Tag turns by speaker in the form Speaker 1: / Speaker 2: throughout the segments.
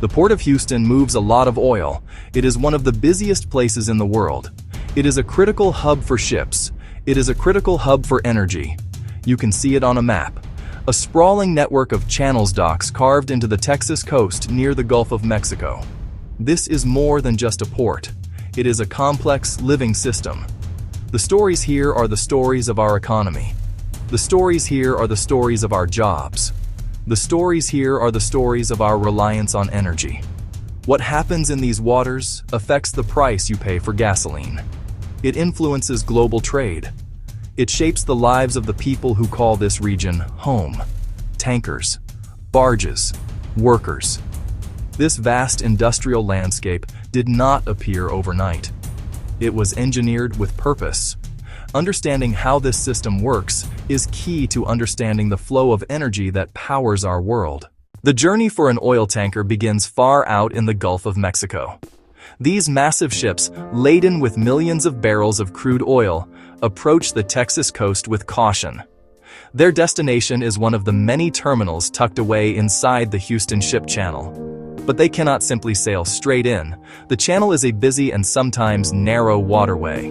Speaker 1: The Port of Houston moves a lot of oil. It is one of the busiest places in the world. It is a critical hub for ships. It is a critical hub for energy. You can see it on a map. A sprawling network of channels docks carved into the Texas coast near the Gulf of Mexico. This is more than just a port. It is a complex, living system. The stories here are the stories of our economy. The stories here are the stories of our jobs. The stories here are the stories of our reliance on energy. What happens in these waters affects the price you pay for gasoline. It influences global trade. It shapes the lives of the people who call this region home. Tankers, barges, workers. This vast industrial landscape did not appear overnight. It was engineered with purpose. Understanding how this system works is key to understanding the flow of energy that powers our world. The journey for an oil tanker begins far out in the Gulf of Mexico. These massive ships, laden with millions of barrels of crude oil, approach the Texas coast with caution. Their destination is one of the many terminals tucked away inside the Houston Ship Channel. But they cannot simply sail straight in. The channel is a busy and sometimes narrow waterway.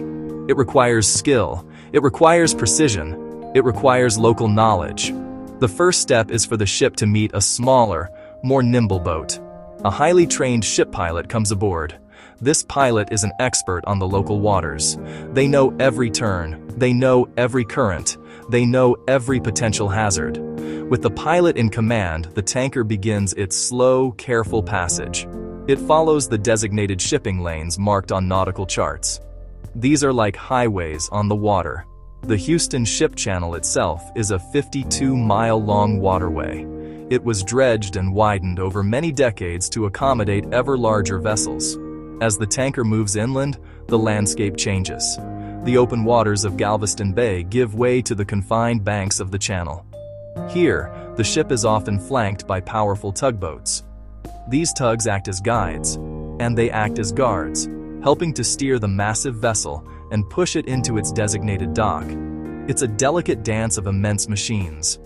Speaker 1: It requires skill. It requires precision. It requires local knowledge. The first step is for the ship to meet a smaller, more nimble boat. A highly trained ship pilot comes aboard. This pilot is an expert on the local waters. They know every turn. They know every current. They know every potential hazard. With the pilot in command, the tanker begins its slow, careful passage. It follows the designated shipping lanes marked on nautical charts. These are like highways on the water. The Houston Ship Channel itself is a 52-mile-long waterway. It was dredged and widened over many decades to accommodate ever larger vessels. As the tanker moves inland, the landscape changes. The open waters of Galveston Bay give way to the confined banks of the channel. Here, the ship is often flanked by powerful tugboats. These tugs act as guides, and they act as guards, helping to steer the massive vessel and push it into its designated dock. It's a delicate dance of immense machines.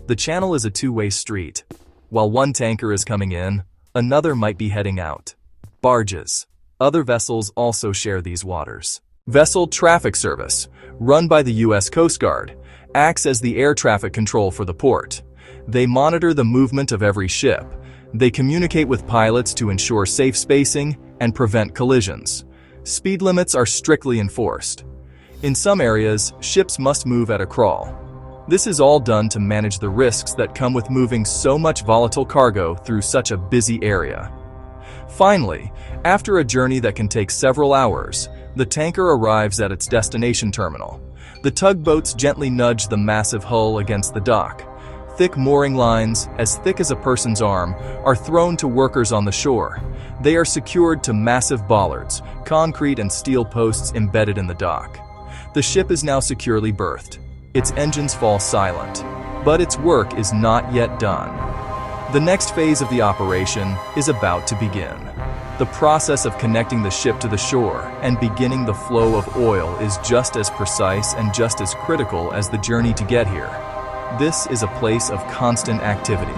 Speaker 1: The channel is a two-way street. While one tanker is coming in, another might be heading out. Barges. Other vessels also share these waters. Vessel Traffic Service, run by the U.S. Coast Guard, acts as the air traffic control for the port. They monitor the movement of every ship. They communicate with pilots to ensure safe spacing and prevent collisions. Speed limits are strictly enforced. In some areas, ships must move at a crawl. This is all done to manage the risks that come with moving so much volatile cargo through such a busy area. Finally, after a journey that can take several hours, the tanker arrives at its destination terminal. The tugboats gently nudge the massive hull against the dock. Thick mooring lines, as thick as a person's arm, are thrown to workers on the shore. They are secured to massive bollards, concrete and steel posts embedded in the dock. The ship is now securely berthed. Its engines fall silent. But its work is not yet done. The next phase of the operation is about to begin. The process of connecting the ship to the shore and beginning the flow of oil is just as precise and just as critical as the journey to get here. This is a place of constant activity,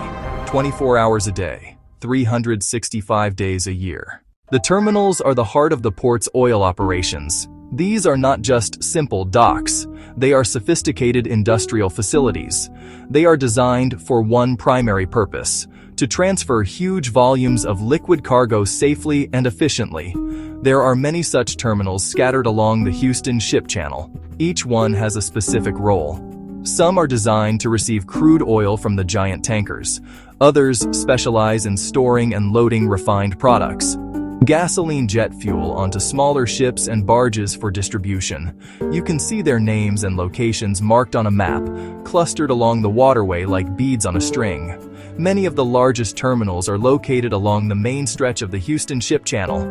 Speaker 1: 24 hours a day, 365 days a year. The terminals are the heart of the port's oil operations. These are not just simple docks. They are sophisticated industrial facilities. They are designed for one primary purpose: to transfer huge volumes of liquid cargo safely and efficiently. There are many such terminals scattered along the Houston Ship Channel. Each one has a specific role. Some are designed to receive crude oil from the giant tankers. Others specialize in storing and loading refined products. Gasoline jet fuel onto smaller ships and barges for distribution. You can see their names and locations marked on a map, clustered along the waterway like beads on a string. Many of the largest terminals are located along the main stretch of the Houston Ship Channel.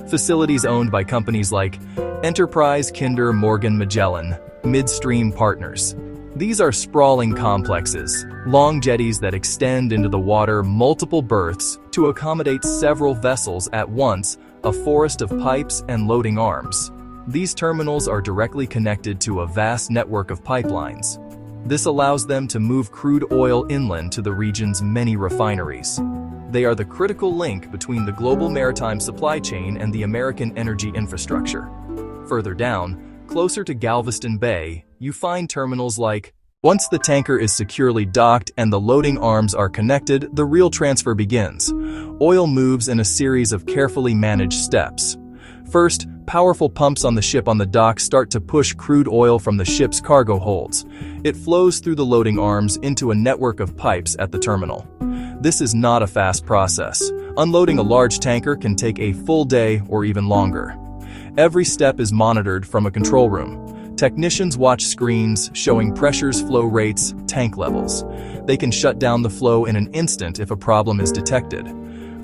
Speaker 1: Facilities owned by companies like Enterprise, Kinder Morgan Magellan, Midstream Partners. These are sprawling complexes, long jetties that extend into the water multiple berths to accommodate several vessels at once, a forest of pipes and loading arms. These terminals are directly connected to a vast network of pipelines. This allows them to move crude oil inland to the region's many refineries. They are the critical link between the global maritime supply chain and the American energy infrastructure. Further down, closer to Galveston Bay, you find terminals like. Once the tanker is securely docked and the loading arms are connected, the real transfer begins. Oil moves in a series of carefully managed steps. First, powerful pumps on the ship on the dock start to push crude oil from the ship's cargo holds. It flows through the loading arms into a network of pipes at the terminal. This is not a fast process. Unloading a large tanker can take a full day or even longer. Every step is monitored from a control room. Technicians watch screens showing pressures, flow rates, tank levels. They can shut down the flow in an instant if a problem is detected.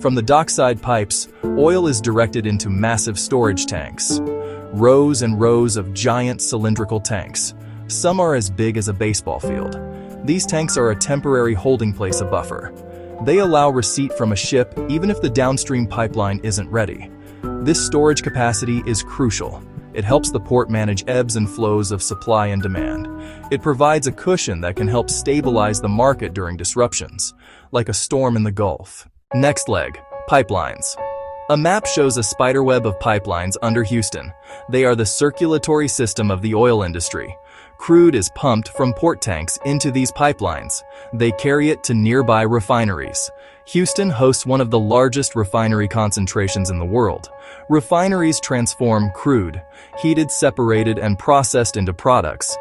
Speaker 1: From the dockside pipes, oil is directed into massive storage tanks. Rows and rows of giant cylindrical tanks. Some are as big as a baseball field. These tanks are a temporary holding place, a buffer. They allow receipt from a ship even if the downstream pipeline isn't ready. This storage capacity is crucial. It helps the port manage ebbs and flows of supply and demand. It provides a cushion that can help stabilize the market during disruptions, like a storm in the Gulf. Next leg, pipelines. A map shows a spiderweb of pipelines under Houston. They are the circulatory system of the oil industry. Crude is pumped from port tanks into these pipelines. They carry it to nearby refineries. Houston hosts one of the largest refinery concentrations in the world. Refineries transform crude, heated, separated, and processed into products.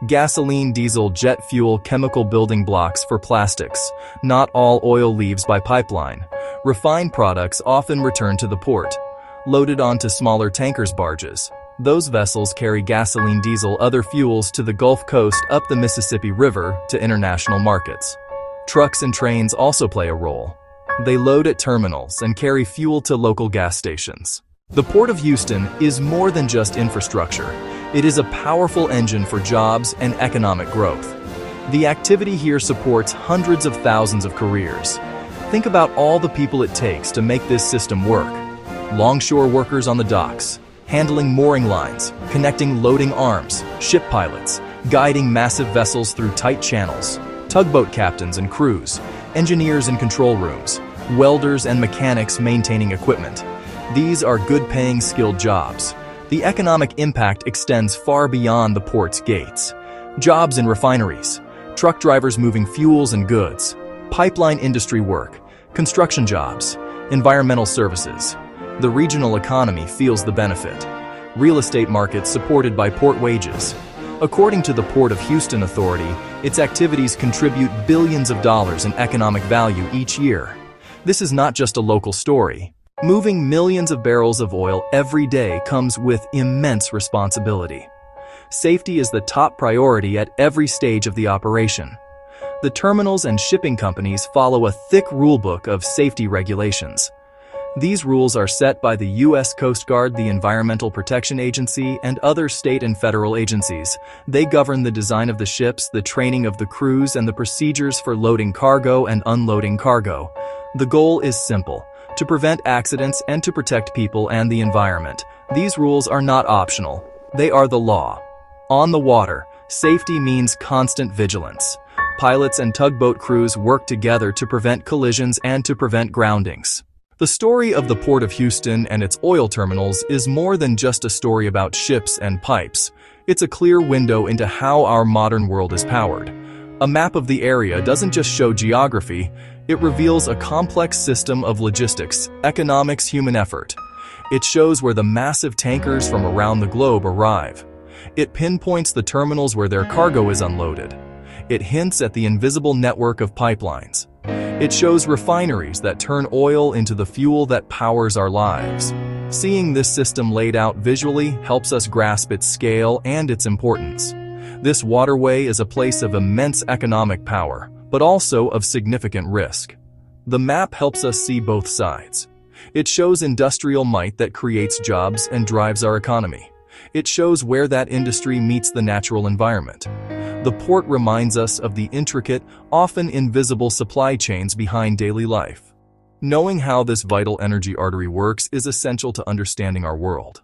Speaker 1: Gasoline, diesel, jet fuel, chemical building blocks for plastics. Not all oil leaves by pipeline. Refined products often return to the port, loaded onto smaller tankers, barges. Those vessels carry gasoline, diesel, other fuels to the Gulf Coast up the Mississippi River to international markets. Trucks and trains also play a role. They load at terminals and carry fuel to local gas stations. The Port of Houston is more than just infrastructure. It is a powerful engine for jobs and economic growth. The activity here supports hundreds of thousands of careers. Think about all the people it takes to make this system work. Longshore workers on the docks, handling mooring lines, connecting loading arms, ship pilots, guiding massive vessels through tight channels, tugboat captains and crews, engineers in control rooms, welders and mechanics maintaining equipment. These are good-paying, skilled jobs. The economic impact extends far beyond the port's gates. Jobs in refineries, truck drivers moving fuels and goods, pipeline industry work, construction jobs, environmental services. The regional economy feels the benefit. Real estate markets supported by port wages. According to the Port of Houston Authority, its activities contribute billions of dollars in economic value each year. This is not just a local story. Moving millions of barrels of oil every day comes with immense responsibility. Safety is the top priority at every stage of the operation. The terminals and shipping companies follow a thick rulebook of safety regulations. These rules are set by the U.S. Coast Guard, the Environmental Protection Agency, and other state and federal agencies. They govern the design of the ships, the training of the crews, and the procedures for loading cargo and unloading cargo. The goal is simple: to prevent accidents and to protect people and the environment. These rules are not optional. They are the law. On the water, safety means constant vigilance. Pilots and tugboat crews work together to prevent collisions and to prevent groundings. The story of the Port of Houston and its oil terminals is more than just a story about ships and pipes. It's a clear window into how our modern world is powered. A map of the area doesn't just show geography, it reveals a complex system of logistics, economics, human effort. It shows where the massive tankers from around the globe arrive. It pinpoints the terminals where their cargo is unloaded. It hints at the invisible network of pipelines. It shows refineries that turn oil into the fuel that powers our lives. Seeing this system laid out visually helps us grasp its scale and its importance. This waterway is a place of immense economic power, but also of significant risk. The map helps us see both sides. It shows industrial might that creates jobs and drives our economy. It shows where that industry meets the natural environment. The port reminds us of the intricate, often invisible supply chains behind daily life. Knowing how this vital energy artery works is essential to understanding our world.